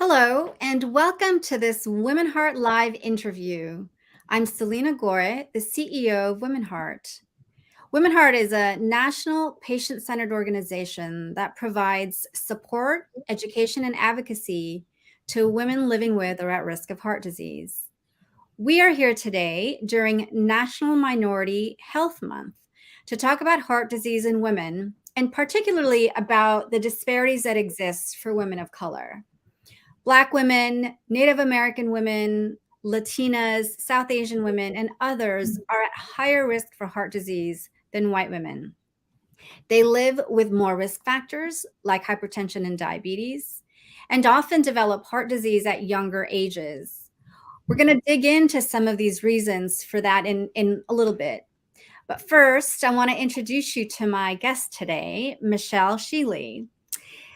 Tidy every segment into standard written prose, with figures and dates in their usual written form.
Hello, and welcome to this WomenHeart Live interview. I'm Selena Gore, the CEO of WomenHeart. WomenHeart is a national patient-centered organization that provides support, education, and advocacy to women living with or at risk of heart disease. We are here today during National Minority Health Month to talk about heart disease in women, and particularly about the disparities that exist for women of color. Black women, Native American women, Latinas, South Asian women, and others are at higher risk for heart disease than white women. They live with more risk factors like hypertension and diabetes, and often develop heart disease at younger ages. We're going to dig into some of these reasons for that in a little bit. But first, I want to introduce you to my guest today, Michelle Sheely.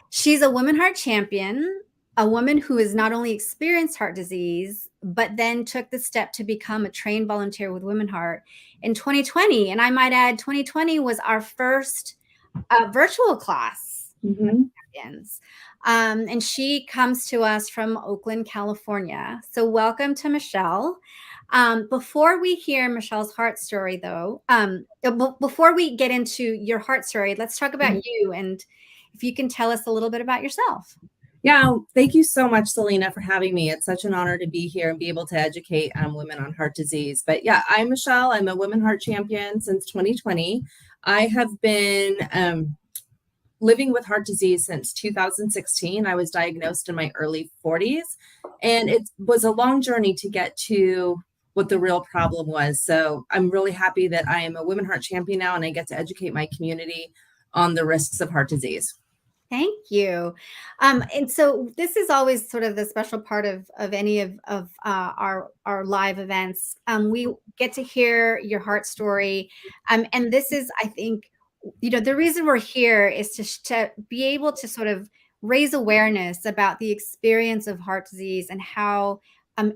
She's a WomenHeart Champion, a woman who has not only experienced heart disease, but then took the step to become a trained volunteer with WomenHeart in 2020. And I might add, 2020 was our first virtual class. Champions. And she comes to us from Oakland, California. So welcome to Michelle. Before we hear Michelle's heart story, though, before we get into your heart story, let's talk about you, and if you can tell us a little bit about yourself. Yeah, thank you so much, Selena, for having me. It's such an honor to be here and be able to educate women on heart disease. But yeah, I'm Michelle. I'm a WomenHeart Champion since 2020. I have been living with heart disease since 2016. I was diagnosed in my early 40s, and it was a long journey to get to what the real problem was. So I'm really happy that I am a WomenHeart Champion now, and I get to educate my community on the risks of heart disease. Thank you. And so this is always sort of the special part of any of our live events. We get to hear your heart story. And this is, I think, the reason we're here is to be able to sort of raise awareness about the experience of heart disease and how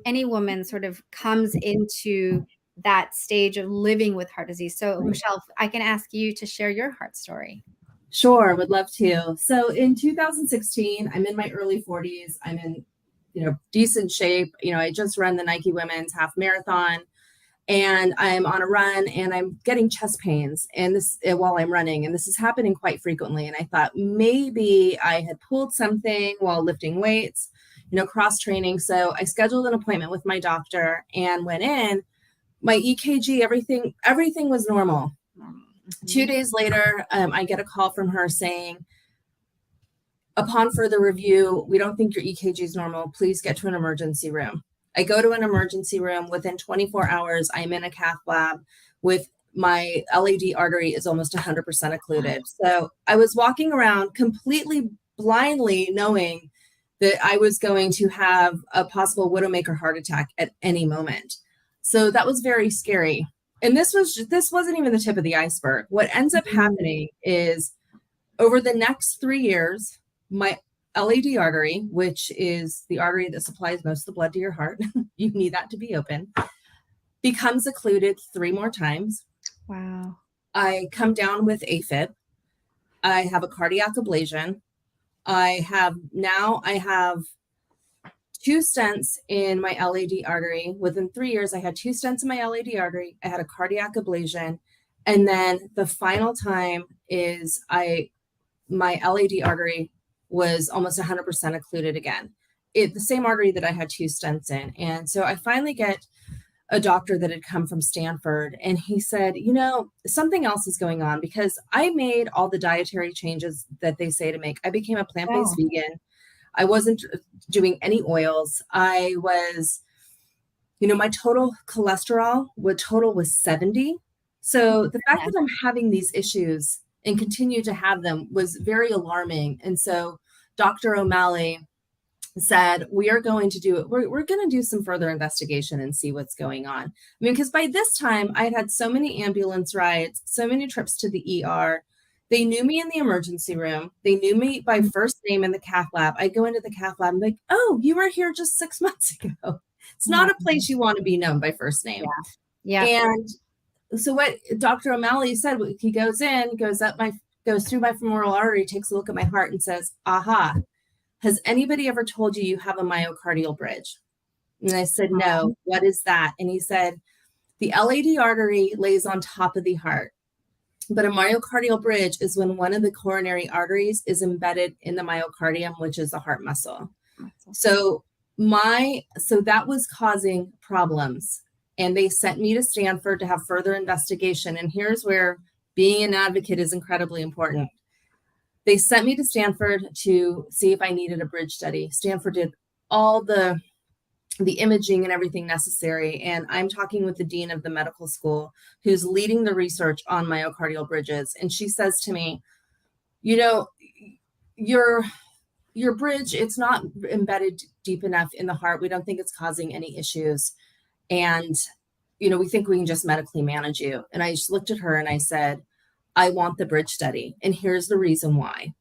any woman sort of comes into that stage of living with heart disease. So Michelle, I can ask you to share your heart story. Sure, would love to. So in 2016, I'm in my early 40s. I'm in, decent shape. I just ran the Nike Women's Half Marathon, and I'm on a run, and I'm getting chest pains, and this while I'm running, and this is happening quite frequently. And I thought maybe I had pulled something while lifting weights, cross training. So I scheduled an appointment with my doctor and went in. My EKG, everything was normal. 2 days later, I get a call from her saying, upon further review, we don't think your EKG is normal. Please get to an emergency room. I go to an emergency room. Within 24 hours, I'm in a cath lab with my LAD artery is almost 100% occluded. So I was walking around completely blindly knowing that I was going to have a possible widowmaker heart attack at any moment. So that was very scary. And this wasn't even the tip of the iceberg. What ends up happening is over the next 3 years, my LAD artery, which is the artery that supplies most of the blood to your heart, you need that to be open, becomes occluded 3 more times. Wow. I come down with AFib. I have a cardiac ablation. I have 2 stents in my LAD artery. Within 3 years, I had 2 stents in my LAD artery. I had a cardiac ablation. And then the final time is my LAD artery was almost 100% occluded again. The same artery that I had 2 stents in. And so I finally get a doctor that had come from Stanford, and he said, something else is going on, because I made all the dietary changes that they say to make. I became a plant-based vegan. I wasn't doing any oils. I was, my total cholesterol was 70. So the fact that I'm having these issues and continue to have them was very alarming. And so Dr. O'Malley said, we're going to do some further investigation and see what's going on. I mean, because by this time I had had so many ambulance rides, so many trips to the ER. They knew me in the emergency room. They knew me by first name in the cath lab. I go into the cath lab and I'm like, oh, you were here just 6 months ago. It's not a place you want to be known by first name. Yeah. And so what Dr. O'Malley said, he goes through my femoral artery, takes a look at my heart and says, aha, has anybody ever told you you have a myocardial bridge? And I said, no. What is that? And he said, the LAD artery lays on top of the heart. But a myocardial bridge is when one of the coronary arteries is embedded in the myocardium, which is the heart muscle. So that was causing problems. And they sent me to Stanford to have further investigation. And here's where being an advocate is incredibly important. They sent me to Stanford to see if I needed a bridge study. Stanford did all the imaging and everything necessary. And I'm talking with the dean of the medical school who's leading the research on myocardial bridges. And she says to me, your bridge, it's not embedded deep enough in the heart. We don't think it's causing any issues. And, we think we can just medically manage you. And I just looked at her and I said, I want the bridge study. And here's the reason why.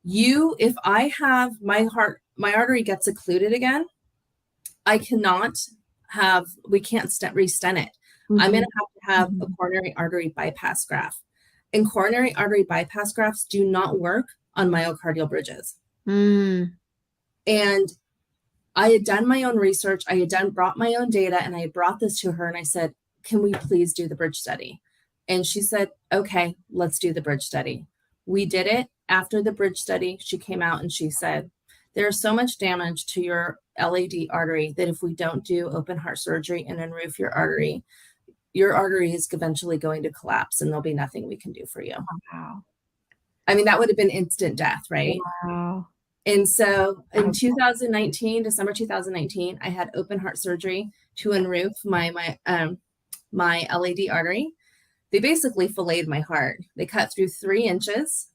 If I have my artery gets occluded again, we can't re-stent it. I'm going to have a coronary artery bypass graft. And coronary artery bypass grafts do not work on myocardial bridges. And I had done my own research. I had brought my own data, and I had brought this to her and I said, can we please do the bridge study? And she said, okay, let's do the bridge study. We did it. After the bridge study, she came out and she said, there's so much damage to your LAD artery that if we don't do open heart surgery and unroof your artery is eventually going to collapse and there'll be nothing we can do for you. Wow. I mean, that would have been instant death, right? Wow. And so in December 2019, I had open heart surgery to unroof my LAD artery. They basically filleted my heart. They cut through 3 inches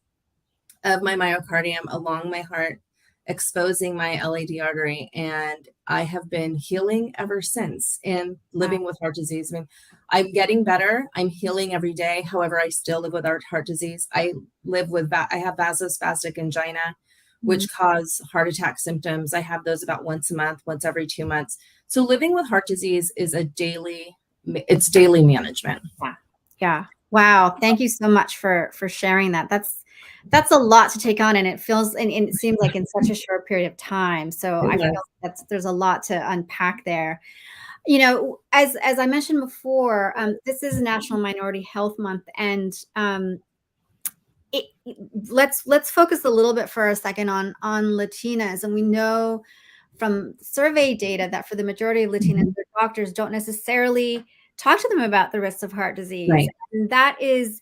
of my myocardium along my heart, exposing my LAD artery. And I have been healing ever since and living with heart disease. I mean, I'm getting better. I'm healing every day. However, I still live with heart disease. I have vasospastic angina, which cause heart attack symptoms. I have those about once a month, once every 2 months. So living with heart disease is daily management. Yeah. Wow. Thank you so much for sharing that. That's a lot to take on, and it feels and it seems like in such a short period of time. So I feel there's a lot to unpack there. As I mentioned before, this is National Minority Health Month, and let's focus a little bit for a second on Latinas. And we know from survey data that for the majority of Latinas, their doctors don't necessarily talk to them about the risks of heart disease. Right. And that is,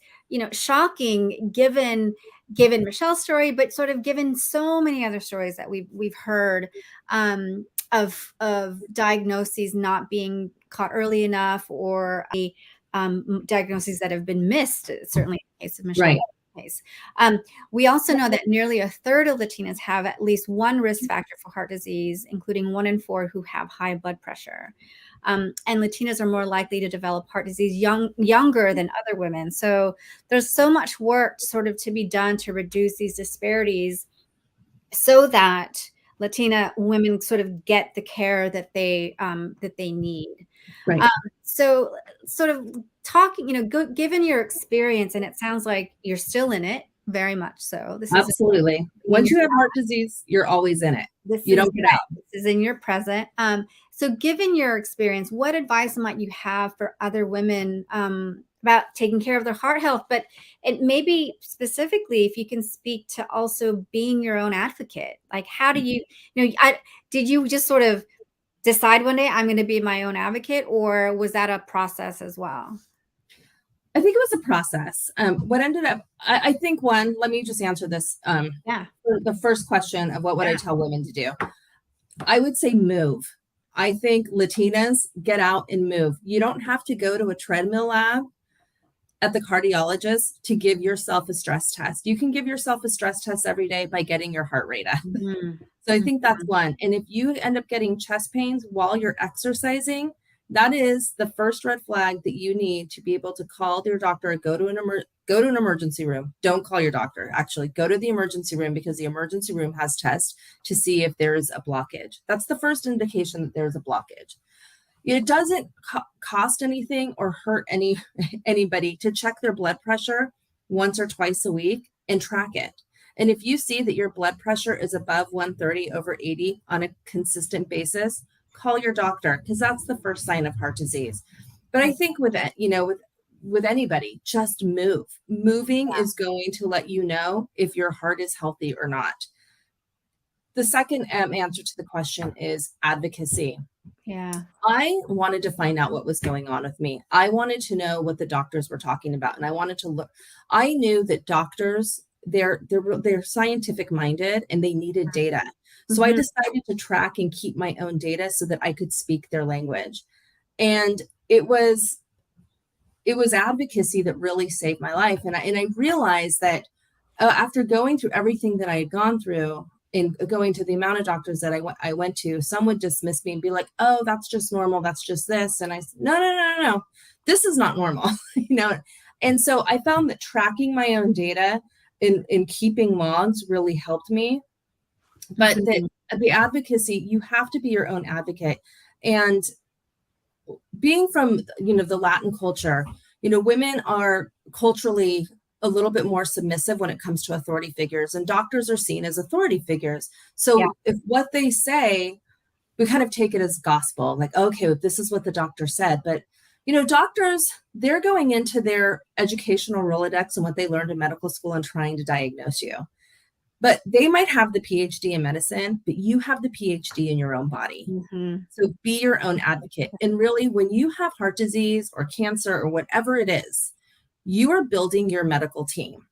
shocking given Michelle's story, but sort of given so many other stories that we've heard of diagnoses not being caught early enough, or diagnoses that have been missed, certainly in the case of Michelle. Right. Case. We also know that nearly a third of Latinas have at least one risk factor for heart disease, including 1 in 4 who have high blood pressure. And Latinas are more likely to develop heart disease younger than other women. So there's so much work sort of to be done to reduce these disparities so that Latina women sort of get the care that they need. Right. So sort of talking, given your experience, and it sounds like you're still in it, very much so. Absolutely. Once you have heart disease, you're always in it. You don't get out. This is in your present. So given your experience, what advice might you have for other women about taking care of their heart health? But it maybe specifically, if you can speak to also being your own advocate, like how do you, did you just sort of decide one day I'm going to be my own advocate, or was that a process as well? I think it was a process. What ended up, I think let me just answer this. The first question of what would I tell women to do? I would say move. I think Latinas, get out and move. You don't have to go to a treadmill lab at the cardiologist to give yourself a stress test. You can give yourself a stress test every day by getting your heart rate up. So I think that's one. And if you end up getting chest pains while you're exercising, that is the first red flag that you need to be able to call your doctor, go to an emergency room. Don't call your doctor. Actually, go to the emergency room, because the emergency room has tests to see if there is a blockage. That's the first indication that there's a blockage. It doesn't cost anything or hurt anybody to check their blood pressure once or twice a week and track it. And if you see that your blood pressure is above 130/80 on a consistent basis, call your doctor, because that's the first sign of heart disease. But I think with that, with anybody, just move. Moving is going to let you know if your heart is healthy or not. The second answer to the question is advocacy. Yeah. I wanted to find out what was going on with me. I wanted to know what the doctors were talking about, and I wanted to look. I knew that doctors, they're scientific minded and they needed data. So I decided to track and keep my own data so that I could speak their language. And it was advocacy that really saved my life. And I realized that after going through everything that I had gone through and going to the amount of doctors that I went to, some would dismiss me and be like, "Oh, that's just normal. That's just this." And I said, "No, no, no, no, no. This is not normal." And so I found that tracking my own data and keeping logs really helped me. But the advocacy, you have to be your own advocate. And being from, the Latin culture, women are culturally a little bit more submissive when it comes to authority figures, and doctors are seen as authority figures. So if what they say, we kind of take it as gospel, like, okay, this is what the doctor said. But, doctors, they're going into their educational Rolodex and what they learned in medical school and trying to diagnose you. But they might have the PhD in medicine, but you have the PhD in your own body. So be your own advocate. And really, when you have heart disease or cancer or whatever it is, you are building your medical team.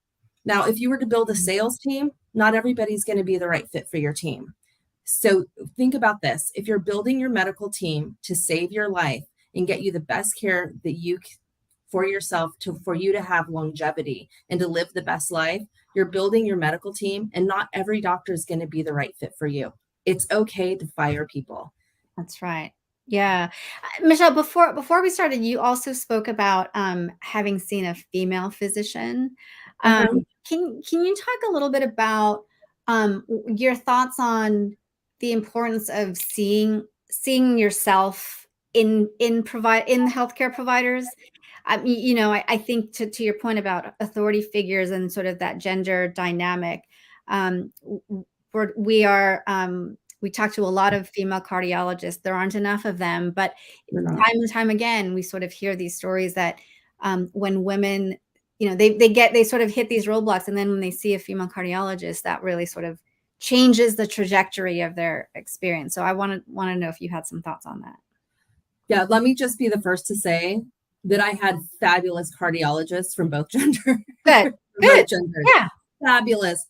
Now, if you were to build a sales team, not everybody's going to be the right fit for your team. So think about this. If you're building your medical team to save your life and get you the best care that you for yourself, for you to have longevity and to live the best life, you're building your medical team, and not every doctor is going to be the right fit for you. It's okay to fire people. That's right. Yeah. Michelle, before we started, you also spoke about having seen a female physician. Can you talk a little bit about your thoughts on the importance of seeing yourself in healthcare providers? I think to your point about authority figures and sort of that gender dynamic, we talk to a lot of female cardiologists. There aren't enough of them, but time and time again, we sort of hear these stories that when women, they sort of hit these roadblocks, and then when they see a female cardiologist, that really sort of changes the trajectory of their experience. So I want to know if you had some thoughts on that. Yeah, let me just be the first to say that I had fabulous cardiologists from both genders. Good. Yeah. Fabulous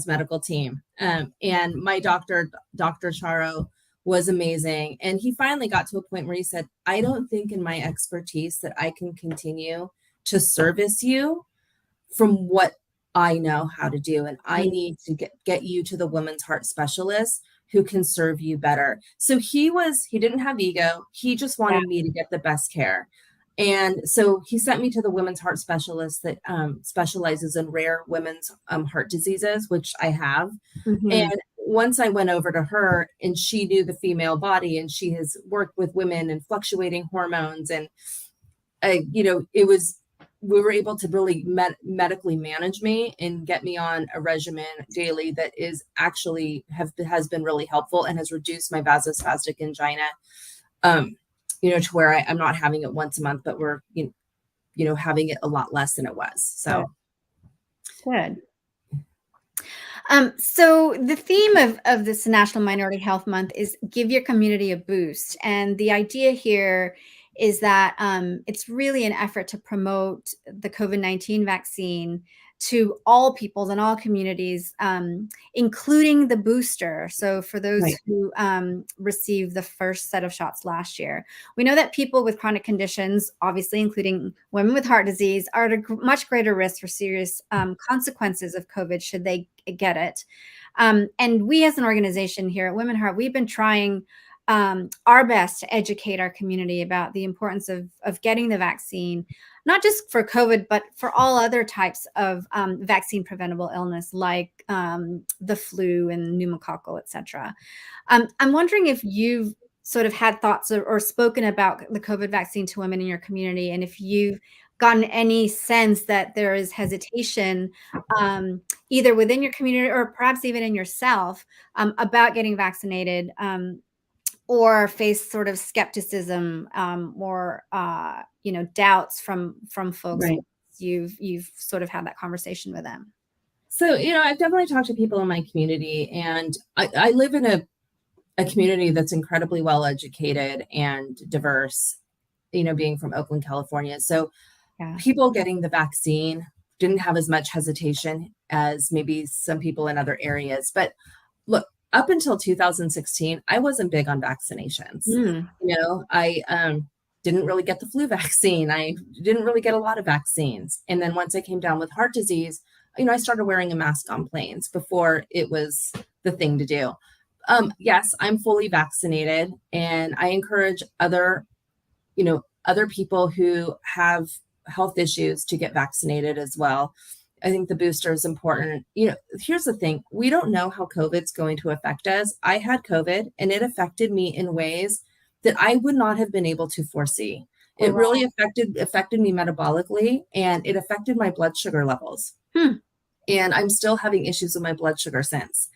medical team. And my doctor, Dr. Charo, was amazing. And he finally got to a point where he said, "I don't think in my expertise that I can continue to service you from what I know how to do. And I need to get you to the women's heart specialist who can serve you better." So he didn't have ego. He just wanted me to get the best care. And so he sent me to the women's heart specialist that specializes in rare women's heart diseases, which I have. And once I went over to her, and she knew the female body, and she has worked with women and fluctuating hormones, and we were able to really medically manage me and get me on a regimen daily that is actually has been really helpful and has reduced my vasospastic angina. To where I'm not having it once a month, but we're, having it a lot less than it was. So good. So the theme of this National Minority Health Month is give your community a boost. And the idea here is that it's really an effort to promote the COVID-19 vaccine to all peoples and all communities, including the booster. So for those who received the first set of shots last year, we know that people with chronic conditions, obviously including women with heart disease, are at a much greater risk for serious consequences of COVID should they get it. And we as an organization here at WomenHeart, we've been trying our best to educate our community about the importance of getting the vaccine, not just for COVID, but for all other types of vaccine preventable illness like the flu and pneumococcal, et cetera. I'm wondering if you've sort of had thoughts or spoken about the COVID vaccine to women in your community, and if you've gotten any sense that there is hesitation, either within your community or perhaps even in yourself, about getting vaccinated, or face sort of skepticism, or doubts from folks Right. you've sort of had that conversation with them? So, I've definitely talked to people in my community, and I live in a community that's incredibly well educated and diverse, being from Oakland, California. So Yeah. people getting the vaccine didn't have as much hesitation as maybe some people in other areas. But look, up until 2016, I wasn't big on vaccinations. Mm. I didn't really get the flu vaccine. I didn't really get a lot of vaccines. And then once I came down with heart disease, I started wearing a mask on planes before it was the thing to do. Yes, I'm fully vaccinated, and I encourage other people who have health issues to get vaccinated as well. I think the booster is important. Here's the thing. We don't know how COVID's going to affect us. I had COVID, and it affected me in ways that I would not have been able to foresee. Oh, It wow. really affected me metabolically, and it affected my blood sugar levels. And I'm still having issues with my blood sugar since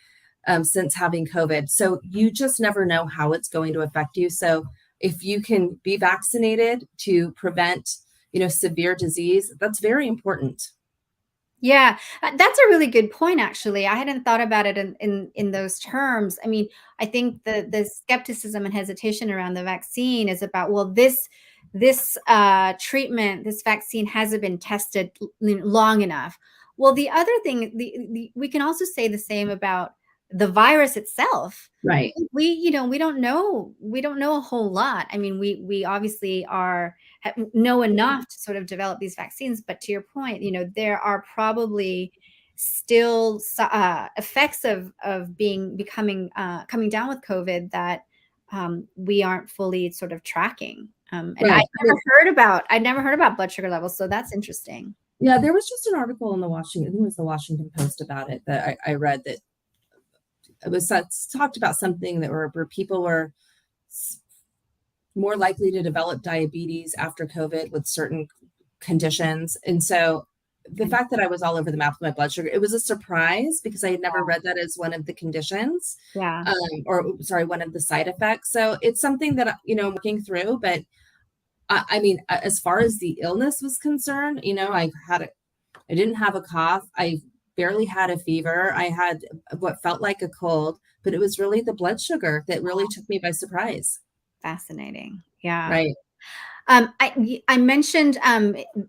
having COVID. So you just never know how it's going to affect you. So if you can be vaccinated to prevent, severe disease, that's very important. Yeah, that's a really good point, actually. I hadn't thought about it in those terms. I mean, I think the skepticism and hesitation around the vaccine is about, well, this treatment, this vaccine hasn't been tested long enough. Well, the other thing, we can also say the same about the virus itself. Right. We don't know a whole lot. I mean, we obviously know enough to sort of develop these vaccines, but to your point, there are probably still effects of coming down with COVID that we aren't fully sort of tracking. And Right. I'd never heard about blood sugar levels, so that's interesting. Yeah, there was just an article in I think it was the Washington Post about it that I read, that it was talked about something that where people were more likely to develop diabetes after COVID with certain conditions. And so the fact that I was all over the map with my blood sugar, it was a surprise because I had never read that as one of the conditions, Yeah. one of the side effects. So it's something that, I'm working through, but I mean, as far as the illness was concerned, I didn't have a cough. I barely had a fever. I had what felt like a cold, but it was really the blood sugar that really took me by surprise. Fascinating. Yeah. Right. I mentioned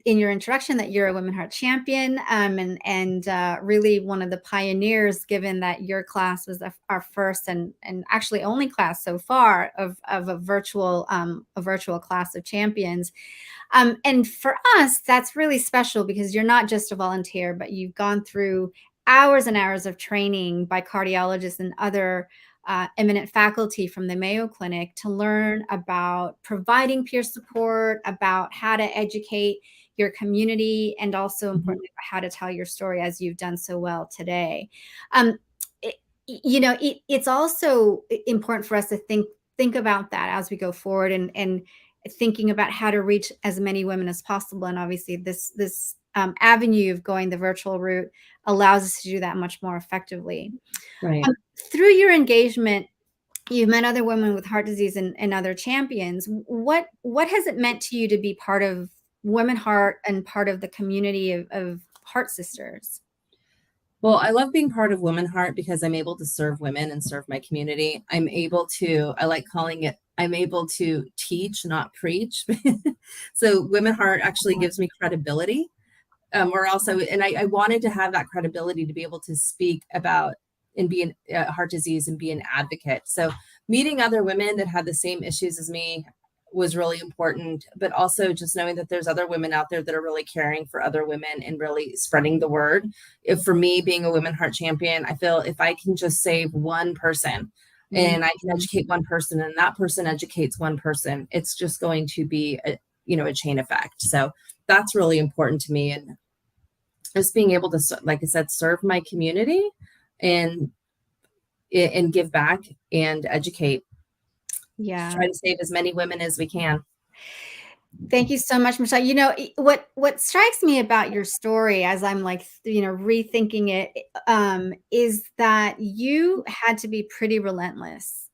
in your introduction that you're a WomenHeart Champion, and really one of the pioneers, given that your class was our first and actually only class so far of a virtual class of champions. And for us, that's really special because you're not just a volunteer, but you've gone through hours and hours of training by cardiologists and other eminent faculty from the Mayo Clinic to learn about providing peer support, about how to educate your community, and also importantly, how to tell your story, as you've done so well today. It's also important for us to think about that as we go forward, and thinking about how to reach as many women as possible. And obviously this avenue of going the virtual route allows us to do that much more effectively. Right. Through your engagement, you've met other women with heart disease and other champions. What has it meant to you to be part of WomenHeart and part of the community of Heart Sisters? Well, I love being part of WomenHeart because I'm able to serve women and serve my community. I like calling it, I'm able to teach, not preach. So WomenHeart actually gives me credibility. I wanted to have that credibility to be able to speak about and be in heart disease and be an advocate. So meeting other women that had the same issues as me was really important, but also just knowing that there's other women out there that are really caring for other women and really spreading the word. For me, being a WomenHeart Champion, I feel if I can just save one person and I can educate one person and that person educates one person, it's just going to be a chain effect. So that's really important to me. And just being able to, like I said, serve my community and give back and educate. Yeah. Try to save as many women as we can. Thank you so much, Michelle. What strikes me about your story as I'm like, rethinking it, is that you had to be pretty relentless.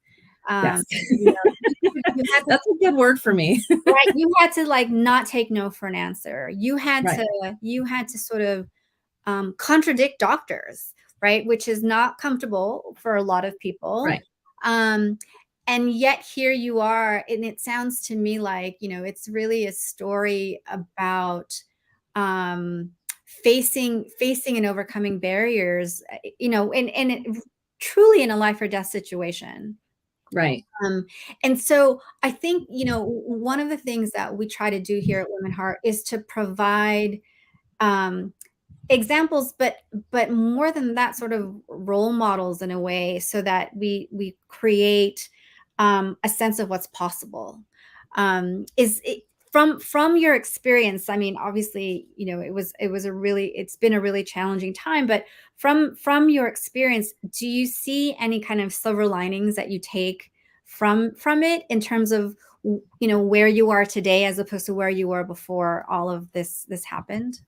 Yes. You know, you had to, That's a good word for me. right? You had to like not take no for an answer. Right. You had to sort of contradict doctors, right? Which is not comfortable for a lot of people. Right. Um, and yet here you are, and it sounds to me like, it's really a story about um, facing and overcoming barriers, and truly in a life or death situation. Right. And so I think, one of the things that we try to do here at Women Heart is to provide um, examples, but more than that, sort of role models in a way, so that we create a sense of what's possible. Is it, from your experience? I mean, obviously, it's been a really challenging time, but from your experience, do you see any kind of silver linings that you take from it, in terms of where you are today as opposed to where you were before all of this happened?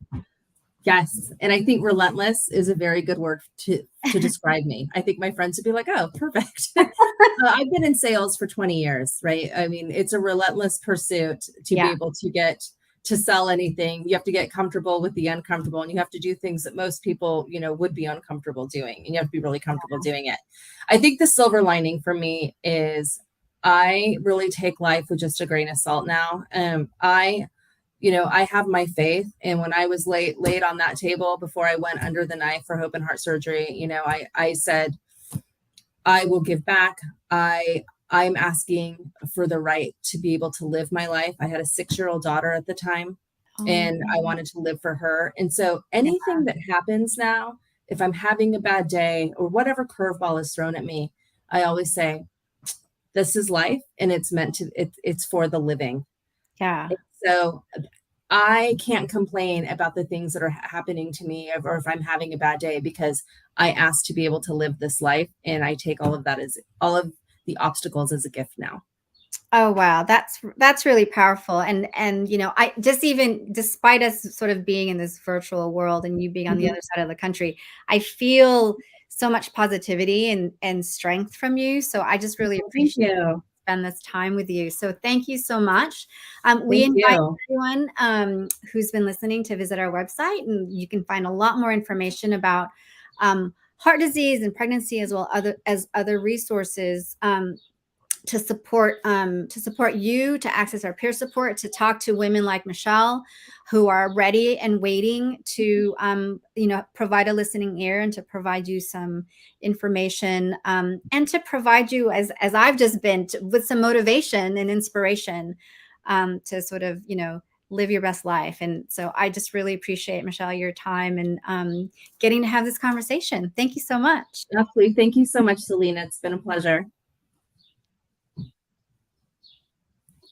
Yes. And I think relentless is a very good word to describe me. I think my friends would be like, oh, perfect. I've been in sales for 20 years, right? I mean, it's a relentless pursuit to be Yeah. able to get to sell anything. You have to get comfortable with the uncomfortable, and you have to do things that most people, would be uncomfortable doing. And you have to be really comfortable doing it. I think the silver lining for me is I really take life with just a grain of salt now. I have my faith. And when I was laid on that table before I went under the knife for open heart surgery, I said, I will give back. I'm asking for the right to be able to live my life. I had a 6-year-old daughter at the time, and I wanted to live for her. And so anything that happens now, if I'm having a bad day or whatever curveball is thrown at me, I always say, this is life, and it's for the living. Yeah. So I can't complain about the things that are happening to me, or if I'm having a bad day, because I asked to be able to live this life, and I take all of the obstacles as a gift now. Oh, wow. That's really powerful. And I just, even despite us sort of being in this virtual world and you being on the Mhm. other side of the country, I feel so much positivity and strength from you. So I just really Thank appreciate you. spend this time with you. So thank you so much. We Thank invite you. everyone who's been listening to visit our website, and you can find a lot more information about heart disease and pregnancy, as well as other resources to support you, to access our peer support, to talk to women like Michelle, who are ready and waiting to provide a listening ear, and to provide you some information, and to provide you, as I've just been, with some motivation and inspiration, to sort of live your best life. And so I just really appreciate, Michelle, your time and getting to have this conversation. Thank you so much. Absolutely. Thank you so much, Selena. It's been a pleasure.